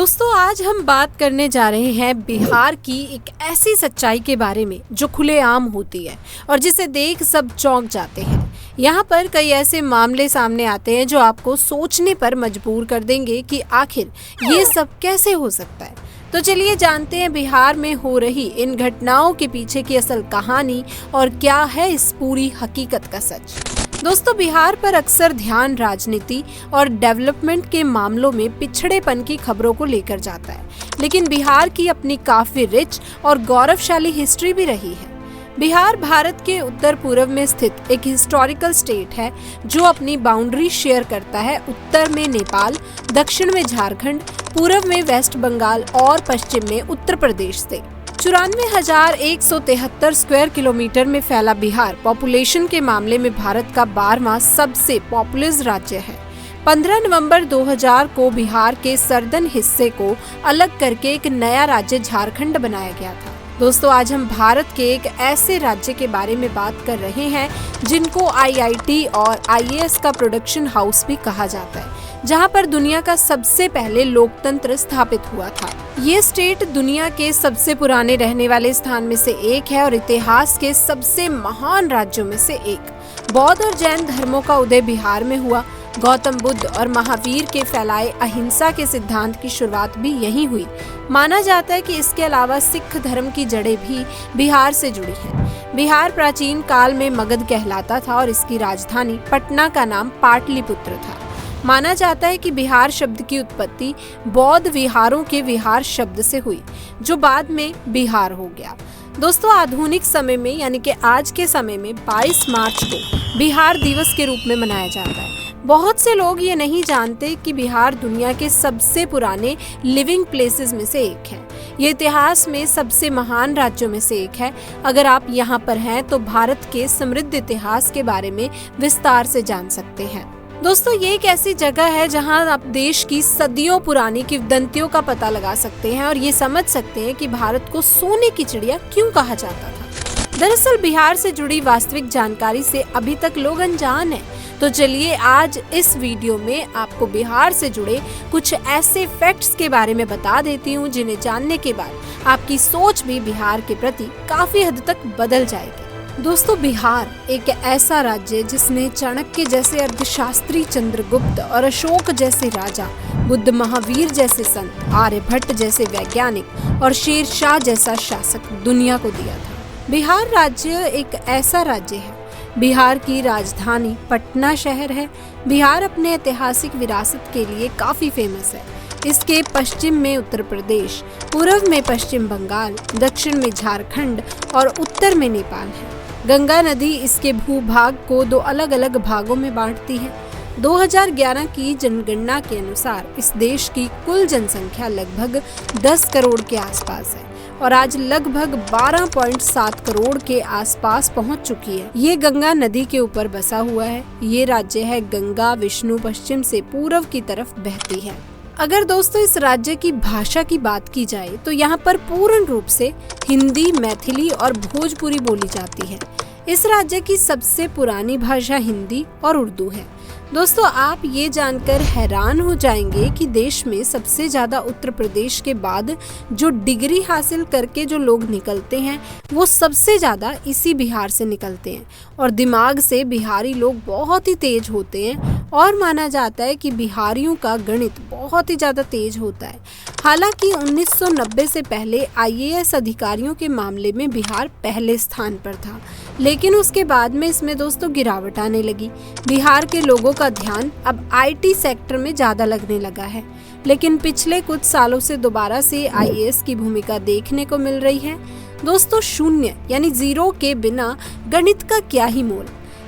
दोस्तों आज हम बात करने जा रहे हैं बिहार की एक ऐसी सच्चाई के बारे में जो खुलेआम होती है और जिसे देख सब चौंक जाते हैं। यहाँ पर कई ऐसे मामले सामने आते हैं जो आपको सोचने पर मजबूर कर देंगे कि आखिर ये सब कैसे हो सकता है। तो चलिए जानते हैं बिहार में हो रही इन घटनाओं के पीछे की असल कहानी और क्या है इस पूरी हकीकत का सच। दोस्तों बिहार पर अक्सर ध्यान राजनीति और डेवलपमेंट के मामलों में पिछड़ेपन की खबरों को लेकर जाता है, लेकिन बिहार की अपनी काफी रिच और गौरवशाली हिस्ट्री भी रही है। बिहार भारत के उत्तर पूर्व में स्थित एक हिस्टोरिकल स्टेट है जो अपनी बाउंड्री शेयर करता है उत्तर में नेपाल, दक्षिण में झारखंड, पूर्व में वेस्ट बंगाल और पश्चिम में उत्तर प्रदेश से। 94,173 स्क्वायर किलोमीटर में फैला बिहार पॉपुलेशन के मामले में भारत का 12वां सबसे पॉपुलस राज्य है। 15 नवंबर 2000 को बिहार के सर्दन हिस्से को अलग करके एक नया राज्य झारखंड बनाया गया था। दोस्तों आज हम भारत के एक ऐसे राज्य के बारे में बात कर रहे हैं जिनको IIT और IAS का प्रोडक्शन हाउस भी कहा जाता है, जहां पर दुनिया का सबसे पहले लोकतंत्र स्थापित हुआ था। ये स्टेट दुनिया के सबसे पुराने रहने वाले स्थान में से एक है और इतिहास के सबसे महान राज्यों में से एक। बौद्ध और जैन धर्मों का उदय बिहार में हुआ। गौतम बुद्ध और महावीर के फैलाए अहिंसा के सिद्धांत की शुरुआत भी यहीं हुई। माना जाता है कि इसके अलावा सिख धर्म की जड़ें भी बिहार से जुड़ी हैं। बिहार प्राचीन काल में मगध कहलाता था और इसकी राजधानी पटना का नाम पाटलिपुत्र था। माना जाता है कि बिहार शब्द की उत्पत्ति बौद्ध विहारों के विहार शब्द से हुई, जो बाद में बिहार हो गया। दोस्तों आधुनिक समय में यानी कि आज के समय में 22 मार्च को बिहार दिवस के रूप में मनाया जाता है। बहुत से लोग ये नहीं जानते कि बिहार दुनिया के सबसे पुराने लिविंग प्लेसेस में से एक है। ये इतिहास में सबसे महान राज्यों में से एक है। अगर आप यहाँ पर हैं तो भारत के समृद्ध इतिहास के बारे में विस्तार से जान सकते हैं। दोस्तों ये एक ऐसी जगह है जहां आप देश की सदियों पुरानी किंवदंतियों का पता लगा सकते हैं और ये समझ सकते हैं कि भारत को सोने की चिड़िया क्यों कहा जाता था। दरअसल बिहार से जुड़ी वास्तविक जानकारी से अभी तक लोग अनजान हैं। तो चलिए आज इस वीडियो में आपको बिहार से जुड़े कुछ ऐसे फैक्ट्स के बारे में बता देती हूँ जिन्हें जानने के बाद आपकी सोच भी बिहार के प्रति काफी हद तक बदल जाएगी। दोस्तों बिहार एक ऐसा राज्य जिसने चाणक्य जैसे अर्थशास्त्री, चंद्रगुप्त और अशोक जैसे राजा, बुद्ध महावीर जैसे संत, आर्यभट्ट जैसे वैज्ञानिक और शेर शाह जैसा शासक दुनिया को दिया था। बिहार राज्य एक ऐसा राज्य है। बिहार की राजधानी पटना शहर है। बिहार अपने ऐतिहासिक विरासत के लिए काफी फेमस है। इसके पश्चिम में उत्तर प्रदेश, पूर्व में पश्चिम बंगाल, दक्षिण में झारखंड और उत्तर में नेपाल है। गंगा नदी इसके भूभाग को दो अलग अलग भागों में बांटती है। 2011 की जनगणना के अनुसार इस देश की कुल जनसंख्या लगभग 10 करोड़ के आसपास है और आज लगभग 12.7 करोड़ के आसपास पहुंच चुकी है। ये गंगा नदी के ऊपर बसा हुआ है। ये राज्य है गंगा विष्णु पश्चिम से पूर्व की तरफ बहती है। अगर दोस्तों इस राज्य की भाषा की बात की जाए तो यहाँ पर पूर्ण रूप से हिंदी, मैथिली और भोजपुरी बोली जाती है। इस राज्य की सबसे पुरानी भाषा हिंदी और उर्दू है। दोस्तों आप ये जानकर हैरान हो जाएंगे कि देश में सबसे ज्यादा उत्तर प्रदेश के बाद जो डिग्री हासिल करके जो लोग निकलते हैं वो सबसे ज्यादा इसी बिहार से निकलते हैं और दिमाग से बिहारी लोग बहुत ही तेज होते हैं और माना जाता है कि बिहारियों का गणित बहुत ही ज्यादा तेज होता है। हालांकि 1990 से पहले IAS अधिकारियों के मामले में बिहार पहले स्थान पर था, लेकिन उसके बाद में इसमें दोस्तों गिरावट आने लगी। बिहार के लोगों का ध्यान अब IT सेक्टर में ज्यादा लगने लगा है, लेकिन पिछले कुछ सालों से दोबारा से IAS की भूमिका देखने को मिल रही है। दोस्तों शून्य यानी जीरो के बिना गणित का क्या ही मोल,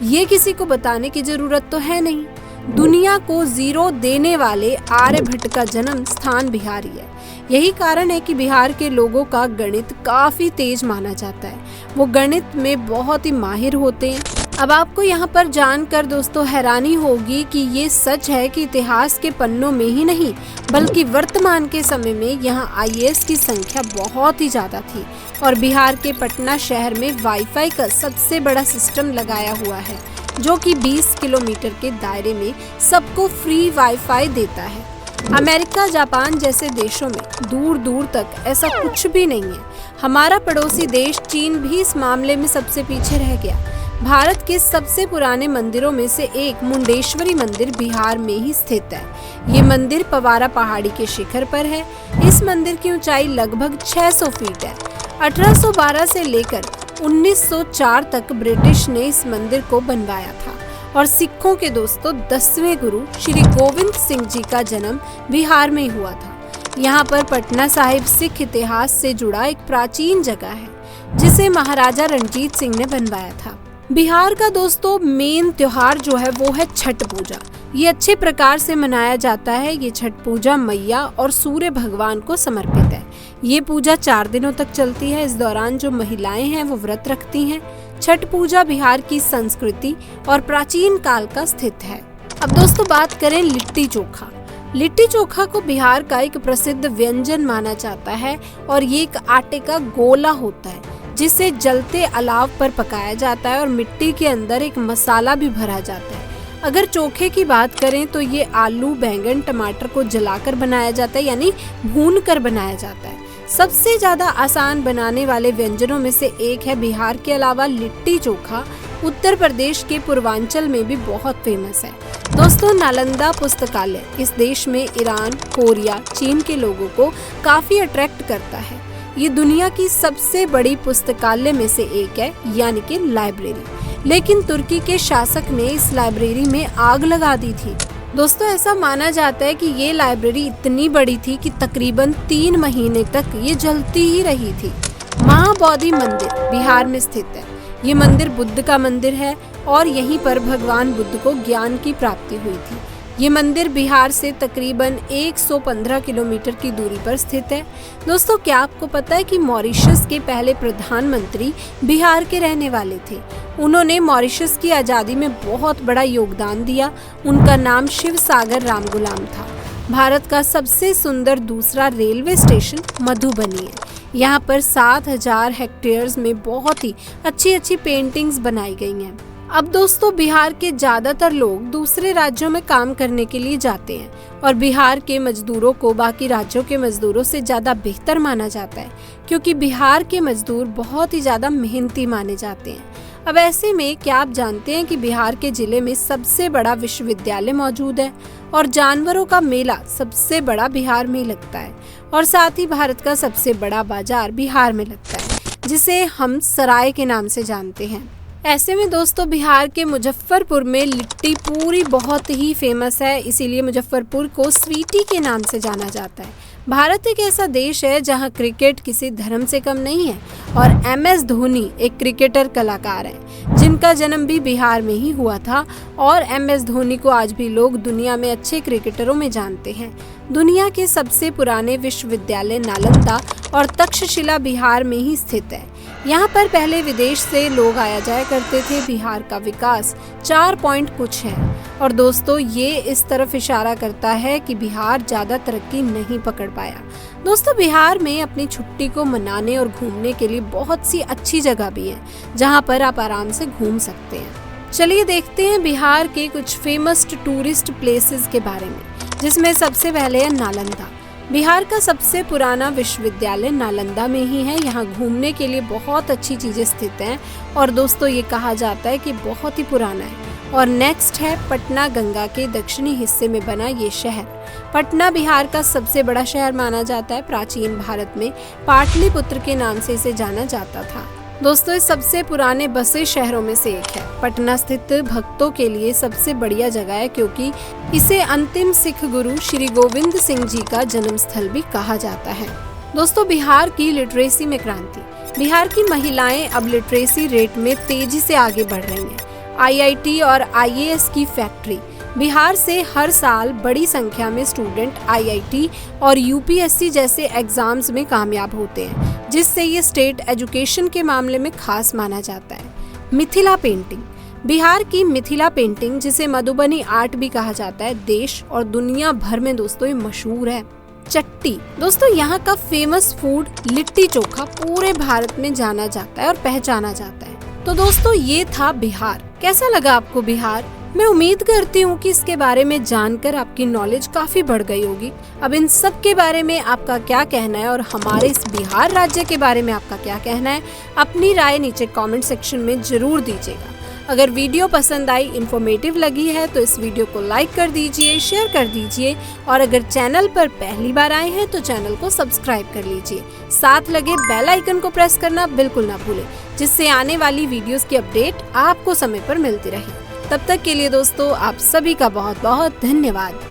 ये किसी को बताने की जरूरत तो है नहीं। दुनिया को जीरो देने वाले आर्यभट्ट का जन्म स्थान बिहार ही है। यही कारण है कि बिहार के लोगों का गणित काफी तेज माना जाता है। वो गणित में बहुत ही माहिर होते हैं। अब आपको यहाँ पर जानकर दोस्तों हैरानी होगी कि ये सच है कि इतिहास के पन्नों में ही नहीं बल्कि वर्तमान के समय में यहाँ IAS की संख्या बहुत ही ज्यादा थी और बिहार के पटना शहर में वाईफाई का सबसे बड़ा सिस्टम लगाया हुआ है, जो कि 20 किलोमीटर के दायरे में सबको फ्री वाईफाई देता है। अमेरिका, जापान जैसे देशों में दूर दूर तक ऐसा कुछ भी नहीं है। हमारा पड़ोसी देश चीन भी इस मामले में सबसे पीछे रह गया। भारत के सबसे पुराने मंदिरों में से एक मुंडेश्वरी मंदिर बिहार में ही स्थित है। ये मंदिर पवारा पहाड़ी के शिखर पर है। इस मंदिर की ऊंचाई लगभग 600 फीट है। 1812 से लेकर 1904 तक ब्रिटिश ने इस मंदिर को बनवाया था और सिखों के दोस्तों 10वें गुरु श्री गोविंद सिंह जी का जन्म बिहार में हुआ था। यहाँ पर पटना साहिब सिख इतिहास से जुड़ा एक प्राचीन जगह है जिसे महाराजा रणजीत सिंह ने बनवाया था। बिहार का दोस्तों मेन त्योहार जो है वो है छठ पूजा। ये अच्छे प्रकार से मनाया जाता है। ये छठ पूजा मैया और सूर्य भगवान को समर्पित है। ये पूजा 4 दिनों तक चलती है। इस दौरान जो महिलाएं हैं वो व्रत रखती हैं। छठ पूजा बिहार की संस्कृति और प्राचीन काल का स्थित है। अब दोस्तों बात करें लिट्टी चोखा। लिट्टी चोखा को बिहार का एक प्रसिद्ध व्यंजन माना जाता है और ये एक आटे का गोला होता है जिसे जलते अलाव पर पकाया जाता है और मिट्टी के अंदर एक मसाला भी भरा जाता है। अगर चोखे की बात करें तो ये आलू, बैंगन, टमाटर को जलाकर बनाया जाता है, यानी भून कर बनाया जाता है। सबसे ज्यादा आसान बनाने वाले व्यंजनों में से एक है। बिहार के अलावा लिट्टी चोखा उत्तर प्रदेश के पूर्वांचल में भी बहुत फेमस है। दोस्तों नालंदा पुस्तकालय इस देश में ईरान, कोरिया, चीन के लोगों को काफी अट्रैक्ट करता है। ये दुनिया की सबसे बड़ी पुस्तकालय में से एक है, यानी कि लाइब्रेरी। लेकिन तुर्की के शासक ने इस लाइब्रेरी में आग लगा दी थी। दोस्तों ऐसा माना जाता है कि ये लाइब्रेरी इतनी बड़ी थी कि तकरीबन 3 महीने तक ये जलती ही रही थी। महाबोधि मंदिर बिहार में स्थित है। ये मंदिर बुद्ध का मंदिर है और यहीं पर भगवान बुद्ध को ज्ञान की प्राप्ति हुई थी। ये मंदिर बिहार से तकरीबन 115 किलोमीटर की दूरी पर स्थित है। दोस्तों क्या आपको पता है कि मॉरिशस के पहले प्रधानमंत्री बिहार के रहने वाले थे। उन्होंने मॉरिशस की आज़ादी में बहुत बड़ा योगदान दिया। उनका नाम शिवसागर रामगुलाम था। भारत का सबसे सुंदर दूसरा रेलवे स्टेशन मधुबनी है। यहाँ पर 7000 हेक्टेयर्स में बहुत ही अच्छी पेंटिंग्स बनाई गई हैं। अब दोस्तों बिहार के ज्यादातर लोग दूसरे राज्यों में काम करने के लिए जाते हैं और बिहार के मजदूरों को बाकी राज्यों के मजदूरों से ज्यादा बेहतर माना जाता है, क्योंकि बिहार के मजदूर बहुत ही ज्यादा मेहनती माने जाते हैं। अब ऐसे में क्या आप जानते हैं कि बिहार के जिले में सबसे बड़ा विश्वविद्यालय मौजूद है और जानवरों का मेला सबसे बड़ा बिहार में लगता है और साथ ही भारत का सबसे बड़ा बाजार बिहार में लगता है, जिसे हम सराय के नाम से जानते हैं। ऐसे में दोस्तों बिहार के मुजफ्फरपुर में लिट्टी पूरी बहुत ही फेमस है, इसीलिए मुजफ्फरपुर को स्वीटी के नाम से जाना जाता है। भारत एक ऐसा देश है जहां क्रिकेट किसी धर्म से कम नहीं है और MS धोनी एक क्रिकेटर कलाकार हैं जिनका जन्म भी बिहार में ही हुआ था और MS धोनी को आज भी लोग दुनिया में अच्छे क्रिकेटरों में जानते हैं। दुनिया के सबसे पुराने विश्वविद्यालय नालंदा और तक्षशिला बिहार में ही स्थित है। यहाँ पर पहले विदेश से लोग आया जाया करते थे। बिहार का विकास 4 पॉइंट कुछ है और दोस्तों ये इस तरफ इशारा करता है कि बिहार ज्यादा तरक्की नहीं पकड़ पाया। दोस्तों बिहार में अपनी छुट्टी को मनाने और घूमने के लिए बहुत सी अच्छी जगह भी है जहाँ पर आप आराम से घूम सकते हैं। चलिए देखते हैं बिहार के कुछ फेमस टूरिस्ट प्लेसेस के बारे में, जिसमें सबसे पहले है नालंदा। बिहार का सबसे पुराना विश्वविद्यालय नालंदा में ही है। यहाँ घूमने के लिए बहुत अच्छी चीजें स्थित हैं और दोस्तों ये कहा जाता है कि बहुत ही पुराना है। और नेक्स्ट है पटना, गंगा के दक्षिणी हिस्से में बना ये शहर। पटना बिहार का सबसे बड़ा शहर माना जाता है। प्राचीन भारत में पाटलिपुत्र के नाम से इसे जाना जाता था। दोस्तों इस सबसे पुराने बसे शहरों में से एक है। पटना स्थित भक्तों के लिए सबसे बढ़िया जगह है क्योंकि इसे अंतिम सिख गुरु श्री गोविंद सिंह जी का जन्म स्थल भी कहा जाता है। दोस्तों बिहार की लिटरेसी में क्रांति। बिहार की महिलाएं अब लिटरेसी रेट में तेजी से आगे बढ़ रही हैं। IIT और IAS की फैक्ट्री। बिहार से हर साल बड़ी संख्या में स्टूडेंट IIT और UPSC जैसे एग्जाम्स में कामयाब होते हैं, जिससे ये स्टेट एजुकेशन के मामले में खास माना जाता है। मिथिला पेंटिंग। बिहार की मिथिला पेंटिंग, जिसे मधुबनी आर्ट भी कहा जाता है, देश और दुनिया भर में दोस्तों ये मशहूर है। चट्टी। दोस्तों यहाँ का फेमस फूड लिट्टी चोखा पूरे भारत में जाना जाता है और पहचाना जाता है। तो दोस्तों ये था बिहार। कैसा लगा आपको बिहार? मैं उम्मीद करती हूँ कि इसके बारे में जानकर आपकी नॉलेज काफी बढ़ गई होगी। अब इन सब के बारे में आपका क्या कहना है और हमारे इस बिहार राज्य के बारे में आपका क्या कहना है, अपनी राय नीचे कमेंट सेक्शन में जरूर दीजिएगा। अगर वीडियो पसंद आई, इन्फॉर्मेटिव लगी है तो इस वीडियो को लाइक कर दीजिए, शेयर कर दीजिए और अगर चैनल पर पहली बार आए हैं तो चैनल को सब्सक्राइब कर लीजिए। साथ लगे बेल आइकन को प्रेस करना बिल्कुल ना भूलें, जिससे आने वाली वीडियोस की अपडेट आपको समय पर मिलती रहे। तब तक के लिए दोस्तों आप सभी का बहुत बहुत धन्यवाद।